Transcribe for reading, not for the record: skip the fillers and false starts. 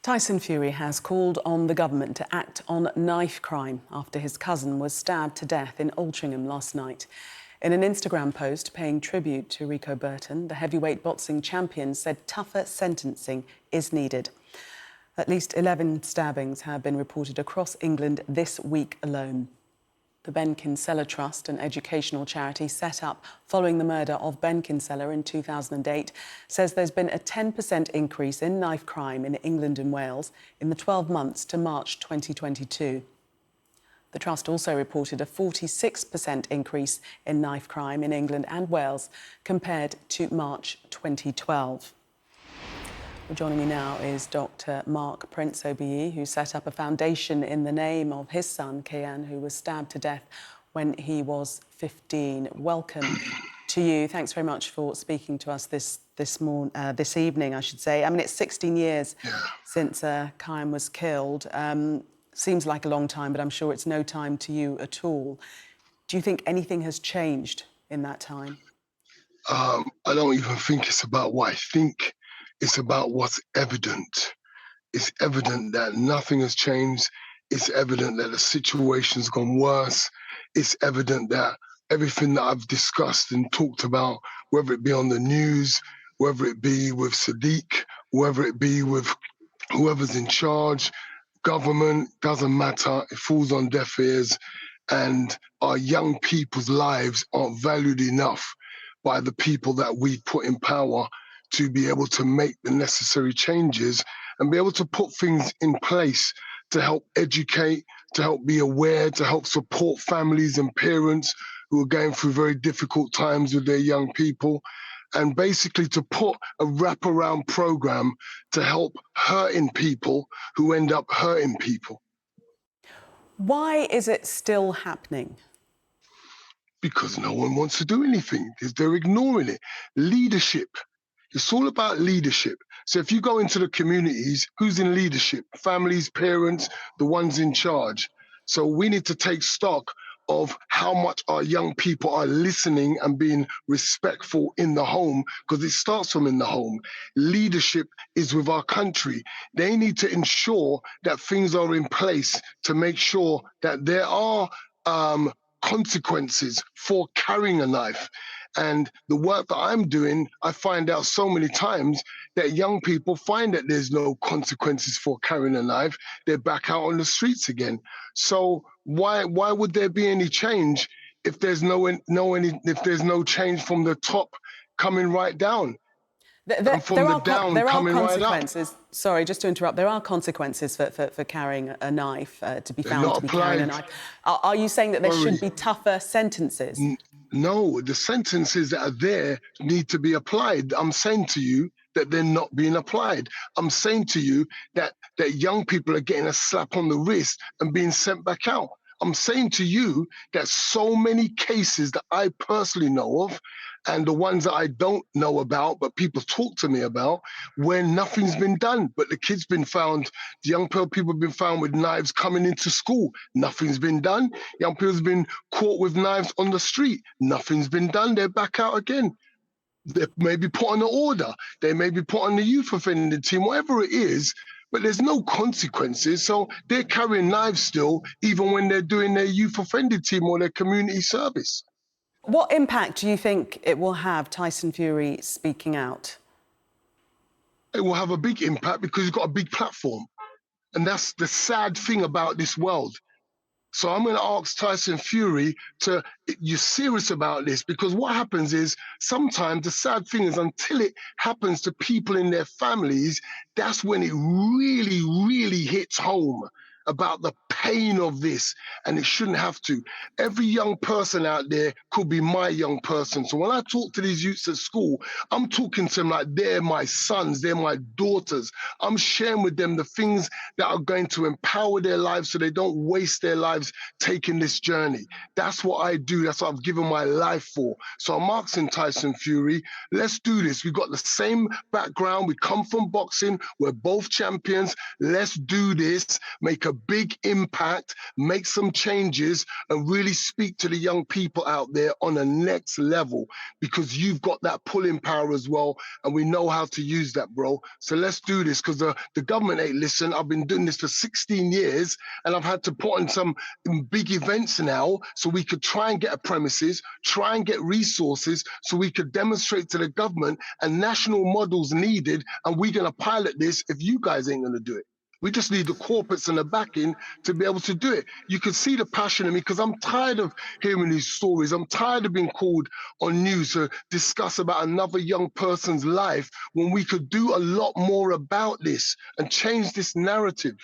Tyson Fury has called on the government to act on knife crime after his cousin was stabbed to death in Altrincham last night. In an Instagram post paying tribute to Rico Burton, the heavyweight boxing champion said tougher sentencing is needed. At least 11 stabbings have been reported across England this week alone. The Ben Kinsella Trust, an educational charity set up following the murder of Ben Kinsella in 2008, says there's been a 10% increase in knife crime in England and Wales in the 12 months to March 2022. The Trust also reported a 46% increase in knife crime in England and Wales compared to March 2012. Well, joining me now is Dr. Mark Prince OBE, who set up a foundation in the name of his son, Kyian, who was stabbed to death when he was 15. Welcome to you. Thanks very much for speaking to us this evening, I should say. I mean, it's 16 years since Kyian was killed. Seems like a long time, but I'm sure it's no time to you at all. Do you think anything has changed in that time? I don't even think it's about what I think. It's about what's evident. It's evident that nothing has changed. It's evident that the situation's gone worse. It's evident that everything that I've discussed and talked about, whether it be on the news, whether it be with Sadiq, whether it be with whoever's in charge, government, doesn't matter. It falls on deaf ears, and our young people's lives aren't valued enough by the people that we put in power to be able to make the necessary changes and be able to put things in place to help educate, to help be aware, to help support families and parents who are going through very difficult times with their young people, and basically to put a wraparound program to help hurting people who end up hurting people. Why is it still happening? Because no one wants to do anything. They're ignoring it. Leadership. It's all about leadership. So if you go into the communities, who's in leadership? Families, parents, the ones in charge. So we need to take stock of how much our young people are listening and being respectful in the home, because it starts from in the home. Leadership is with our country. They need to ensure that things are in place to make sure that there are consequences for carrying a knife. And the work that I'm doing, I find out so many times that young people find that there's no consequences for carrying a knife. They're back out on the streets again. So why would there be any change if there's no change from the top coming right down? And from the down coming right up. Sorry, just to interrupt. There are consequences for carrying a knife, to be found to be carrying a knife. Are you saying that there should be tougher sentences? No, the sentences that are there need to be applied. I'm saying to you that they're not being applied. I'm saying to you that young people are getting a slap on the wrist and being sent back out. I'm saying to you that so many cases that I personally know of, and the ones that I don't know about, but people talk to me about, where nothing's been done, but the kids been found, the young people have been found with knives coming into school. Nothing's been done. Young people's been caught with knives on the street. Nothing's been done. They're back out again. They may be put on an order. They may be put on the youth offending team, whatever it is, but there's no consequences. So they're carrying knives still, even when they're doing their youth offending team or their community service. What impact do you think it will have, Tyson Fury speaking out? It will have a big impact because he's got a big platform. And that's the sad thing about this world. So I'm going to ask Tyson Fury you're serious about this, because what happens is sometimes the sad thing is until it happens to people in their families, that's when it really, really hits home about the pain of this, and it shouldn't have to. Every young person out there could be my young person. So when I talk to these youths at school, I'm talking to them like they're my sons, they're my daughters. I'm sharing with them the things that are going to empower their lives so they don't waste their lives taking this journey. That's what I do. That's what I've given my life for. So I'm asking Tyson Fury, let's do this. We've got the same background. We come from boxing. We're both champions. Let's do this. Make a a big impact, make some changes, and really speak to the young people out there on a next level, because you've got that pulling power as well, and we know how to use that, bro. So let's do this, because the government ain't listen. I've been doing this for 16 years, and I've had to put on some big events now so we could try and get a premises, try and get resources so we could demonstrate to the government and national models needed, and we're going to pilot this if you guys ain't going to do it. We just need the corporates and the backing to be able to do it. You can see the passion in me, because I'm tired of hearing these stories. I'm tired of being called on news to discuss about another young person's life when we could do a lot more about this and change this narrative.